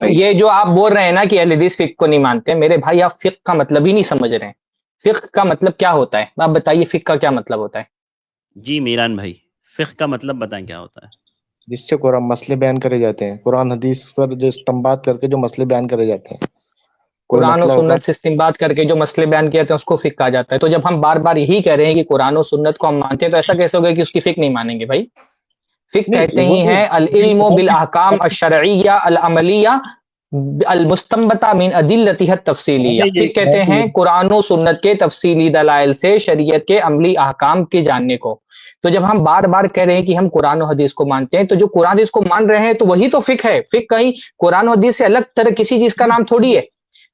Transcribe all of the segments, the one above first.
یہ جو آپ بول رہے ہیں نا کہ اہل حدیث فقہ کو نہیں مانتے، میرے بھائی آپ فقہ کا مطلب ہی نہیں سمجھ رہے ہیں۔ فقہ کا مطلب کیا ہوتا ہے؟ آپ بتائیے فقہ کا کیا مطلب ہوتا ہے؟ جی میران بھائی، فقہ کا مطلب بتائیں کیا ہوتا ہے؟ جس سے قرآن مسئلے بیان کرے جاتے ہیں، قرآن حدیث پر جو استنباط کر کے جو مسئلے بیان کرے جاتے ہیں، کوئی قرآن و مسئلہ ہوگا۔ سنت سے استنباط کر کے جو مسئلے بیان کیے جاتے ہیں اس کو فقہ کہا جاتا ہے۔ تو جب ہم بار بار یہی کہہ رہے ہیں کہ قرآن و سنت کو ہم مانتے ہیں تو ایسا کیسے ہوگا کہ اس کی فقہ نہیں مانیں گے بھائی؟ فقہ کہتے نہیں وہ ہی تو ہیں العلم بالاحکام الشرعیہ العملیہ المستنبطہ من ادلتہ التفصیلیہ۔ فقہ کہتے ہیں قرآن و سنت کے تفصیلی دلائل سے شریعت کے عملی احکام کے جاننے کو۔ تو جب ہم بار بار کہہ رہے ہیں کہ ہم قرآن و حدیث کو مانتے ہیں تو جو قرآن حدیث کو مان رہے ہیں تو وہی تو فقہ ہے۔ فقہ کہیں قرآن و حدیث سے الگ طرح کسی چیز کا نام تھوڑی ہے۔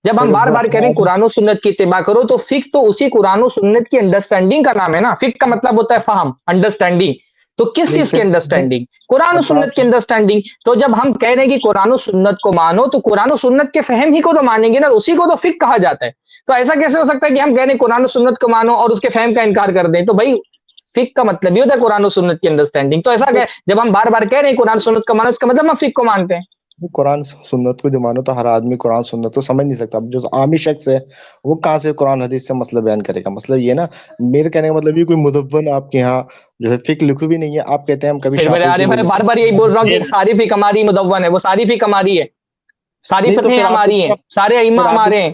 جب ہم بار بار کہہ رہے ہیں قرآن و سنت کی اتباع کرو تو فقہ تو اسی قرآن و سنت کی انڈرسٹینڈنگ کا نام ہے نا۔ فقہ کا مطلب ہوتا ہے فہم، انڈرسٹینڈنگ۔ تو کس چیز کی انڈرسٹینڈنگ؟ قرآن و سنت کی انڈرسٹینڈنگ۔ تو جب ہم کہہ رہے ہیں کہ قرآن و سنت کو مانو تو قرآن و سنت کے فہم ہی کو تو مانیں گے نا، اسی کو تو فقہ کہا جاتا ہے۔ تو ایسا کیسے ہو سکتا ہے کہ ہم کہہ رہے ہیں قرآن و سنت کو مانو اور اس کے فہم کا انکار کر دیں؟ تو بھائی فقہ کا مطلب یہ ہوتا ہے قرآن و سنت کی انڈرسٹینڈنگ۔ تو ایسا کہ جب ہم بار بار کہہ رہے ہیں قرآن و سنت کو مانو اس کا مطلب ہم فقہ کو مانتے ہیں۔ قرآن سنت کو جو مانو تو ہر آدمی قرآن سنت تو سمجھ نہیں سکتا۔ جو عامی شخص ہے وہ کہاں سے قرآن حدیث سے مسئلہ بیان کرے گا؟ مطلب یہ نا، میرے کہنے کا مطلب یہ کوئی مدون آپ کے یہاں جو ہے فقہ لکھی بھی نہیں ہے۔ آپ کہتے ہیں ہم کبھی میں بار بار یہی بول رہا ہوں کہ ساری فقہ ہماری مدون ہے، وہ ساری فقہ ہماری ہے، ساری فقہ ہماری ہیں، سارے ائمہ ہمارے ہیں۔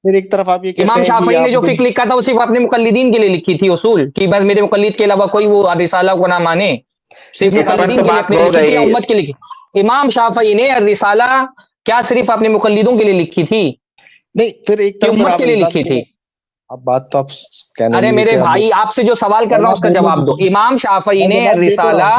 پھر ایک طرف آپ یہ کہتے ہیں امام شافعی نے جو فقہ لکھا تھا وہ صرف اپنے مقلدین کے لیے لکھی تھی، اصول کہ بس میرے مقلد کے علاوہ کوئی وہ رسالہ کو نہ مانے، صرف مقلدین کے لیے اپنے لکھی تھی، امت کے لکھی۔ امام شافعی نے رسالہ کیا صرف اپنے مقلدوں کے لیے لکھی تھی؟ نہیں، پھر ایک طرف امت کے لیے لکھی تھی۔ اب بات تو آپ کہنے ارے میرے بھائی آپ سے جو سوال کر رہا ہوں اس کا جواب دو۔ امام شافعی نے رسالہ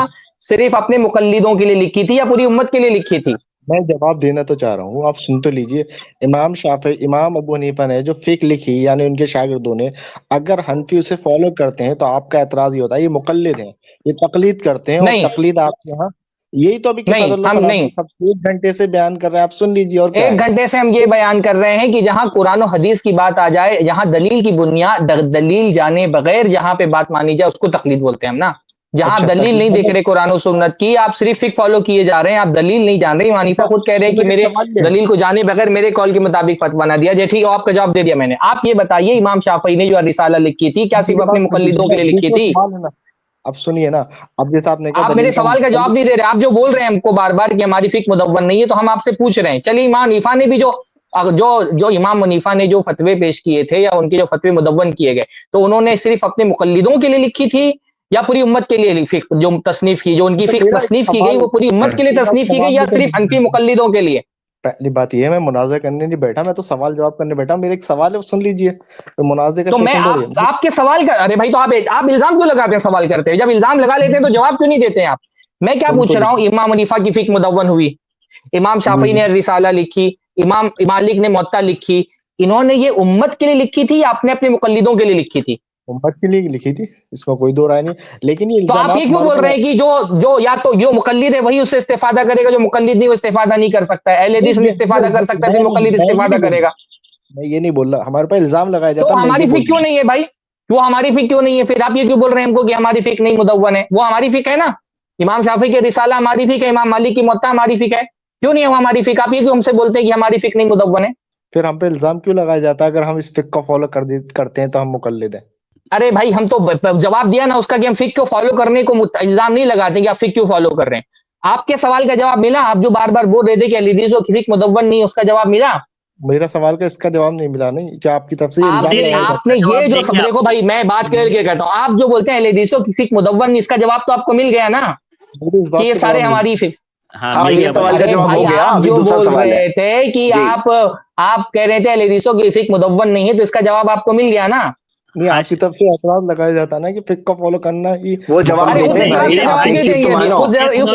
صرف اپنے مقلدوں کے لیے لکھی تھی یا پوری امت کے لیے لکھی تھی؟ میں جواب دینا تو چاہ رہا ہوں، آپ سن تو لیجئے۔ امام شافعی، امام ابو حنیفہ نے جو فقہ لکھی، یعنی ان کے شاگردوں نے، اگر حنفی اسے فالو کرتے ہیں تو آپ کا اعتراض یہ ہوتا ہے یہ مقلد ہیں، یہ تقلید کرتے ہیں، اور تقلید آپ کے یہاں یہی تو ابھی کفایت اللہ صاحب ایک گھنٹے سے بیان کر رہے ہیں، آپ سن لیجیے۔ اور ایک گھنٹے سے ہم یہ بیان کر رہے ہیں کہ جہاں قرآن و حدیث کی بات آ جائے، جہاں دلیل کی بنیاد، دلیل جانے بغیر جہاں پہ بات مانی جائے اس کو تقلید بولتے ہیں ہم نا۔ جہاں آپ دلیل نہیں دیکھ رہے قرآن و سنت کی، آپ صرف فقہ فالو کیے جا رہے ہیں، آپ دلیل نہیں جان رہے۔ امام حنیفہ خود کہہ رہے ہیں کہ میرے دلیل کو جانے بغیر میرے قول کے مطابق فتویٰ نہ دیا جائے۔ ٹھیک ہے، آپ کا جواب دے دیا میں نے۔ آپ یہ بتائیے امام شافعی نے جو رسالہ لکھی تھی کیا صرف اپنے مقلدوں کے لیے لکھی تھی؟ اب سنیے نا، اب جیسا آپ نے کہا آپ میرے سوال کا جواب نہیں دے رہے۔ آپ جو بول رہے ہیں ہم کو بار بار کہ ہماری فقہ مدون نہیں ہے، تو ہم آپ سے پوچھ رہے ہیں چلیے امام حنیفہ نے بھی جو امام حنیفہ نے جو فتوے پیش کیے تھے یا ان کے جو فتوے مدون کیے گئے تو انہوں نے صرف اپنے مقلدوں کے لیے لکھی تھی یا پوری امت کے لیے فقہ جو تصنیف کی، جو ان کی فقہ تصنیف کی گئی وہ پوری امت کے لیے تصنیف کی گئی یا صرف حنفی مقلدوں کے لیے؟ پہلی بات یہ ہے میں مناظرہ کرنے نہیں بیٹھا، میں تو سوال جواب کرنے بیٹھا۔ میرا ایک سوال ہے وہ سن لیجئے، مناظرے کا تو میں آپ کے سوال کا، ارے بھائی تو آپ الزام کیوں لگاتے ہیں سوال کرتے ہیں؟ جب الزام لگا لیتے ہیں تو جواب کیوں نہیں دیتے ہیں آپ؟ میں کیا پوچھ رہا ہوں، امام حنیفہ کی فقہ مدون ہوئی، امام شافعی نے رسالہ لکھی، امام مالک نے موطا لکھی، انہوں نے یہ امت کے لیے لکھی تھی یا اپنے اپنے مقلدوں کے لیے لکھی تھی؟ امت کے لیے لکھی تھی، اس میں کوئی دو رائے نہیں۔ لیکن یہ تو آپ یہ کیوں بول رہے ہیں کہ جو یا تو جو مقلد ہے وہی اس سے استفادہ کرے گا، جو مقلد نہیں وہ استفادہ نہیں کر سکتا ہے؟ اہل حدیث نہیں استفادہ کر سکتا ہے، مقلد استفادہ کرے گا؟ میں یہ نہیں بول رہا، ہمارے پاس الزام لگایا جاتا ہے۔ تو ہماری فقہ کیوں نہیں ہے بھائی؟ وہ ہماری فقہ کیوں نہیں ہے؟ پھر آپ یہ کیوں بول رہے ہیں ہم کو کہ ہماری فقہ نہیں مدون ہے؟ وہ ہماری فقہ ہے نا، امام شافعی کے رسالہ ہماری فقہ ہے، امام مالک کی موطا ہماری فقہ ہے، کیوں نہیں ہے وہ ہماری فقہ؟ آپ یہ کیوں ہم سے بولتے ہیں کہ ہماری فقہ نہیں مدون ہے؟ پھر ہم پہ الزام کیوں لگایا جاتا ہے اگر ہم اس فقہ کو فالو کرتے ہیں تو ہم مقلد ہیں؟ ارے بھائی ہم تو جواب دیا نا اس کا کہ ہم فقہ کو فالو کرنے کو الزام نہیں لگاتے کہ آپ فقہ کیوں فالو کر رہے ہیں۔ آپ کے سوال کا جواب ملا؟ آپ جو بار بار بول رہے تھے کہ اہل حدیث کی فقہ مدون نہیں، اس کا جواب ملا؟ میرا سوال کا اس کا جواب نہیں ملا، نہیں کیا آپ کی طرف سے آپ نے یہ جو سب دیکھو بھائی میں بات کر کے کہتا ہوں، آپ جو بولتے ہیں اہل حدیث کی فقہ مدون نہیں، اس کا جواب تو آپ کو مل گیا نا کہ یہ سارے ہماری فقہ۔ ارے بھائی آپ جو بول رہے تھے کہ آپ کہہ رہے تھے اہل حدیث کی فقہ مدون نہیں ہے، تو اس کا جواب آپ کو مل گیا نا؟ نہیں، آپ کی طرف سے اعتراض لگایا جاتا ہے نا کہ فقہ کو فالو کرنا ہی وہ جواب اس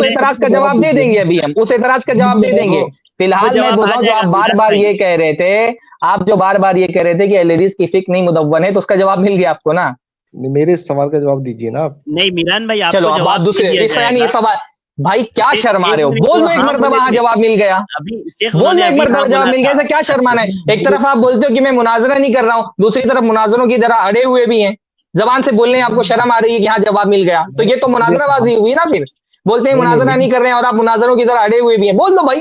اعتراض کا جواب دے دیں گے ابھی ہم اس اعتراض کا جواب دے دیں گے۔ فی الحال میں بول رہا ہوں جو آپ بار بار یہ کہہ رہے تھے، آپ جو بار بار یہ کہہ رہے تھے کہ اہل حدیث کی فقہ نہیں مدون ہے، تو اس کا جواب مل گیا آپ کو نا؟ میرے سوال کا جواب دیجیے نا آپ۔ نہیں میران بھائی، چلو اب آپ دوسرے سوال، بھائی کیا شرما رہے ہو؟ بول دو ایک مرتبہ ہاں جواب مل گیا، بول دو ایک مرتبہ جواب مل گیا، ایسا کیا شرمانا ہے؟ ایک طرف آپ بولتے ہو کہ میں مناظرہ نہیں کر رہا ہوں، دوسری طرف مناظروں کی طرح اڑے ہوئے بھی ہیں، زبان سے بولنے آپ کو شرم آ رہی ہے کہ ہاں جواب مل گیا، تو یہ تو مناظرہ بازی ہوئی نا۔ پھر بولتے ہیں مناظرہ نہیں کر رہے ہیں اور آپ مناظروں کی طرح اڑے ہوئے بھی ہیں، بول دو بھائی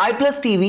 iPlus TV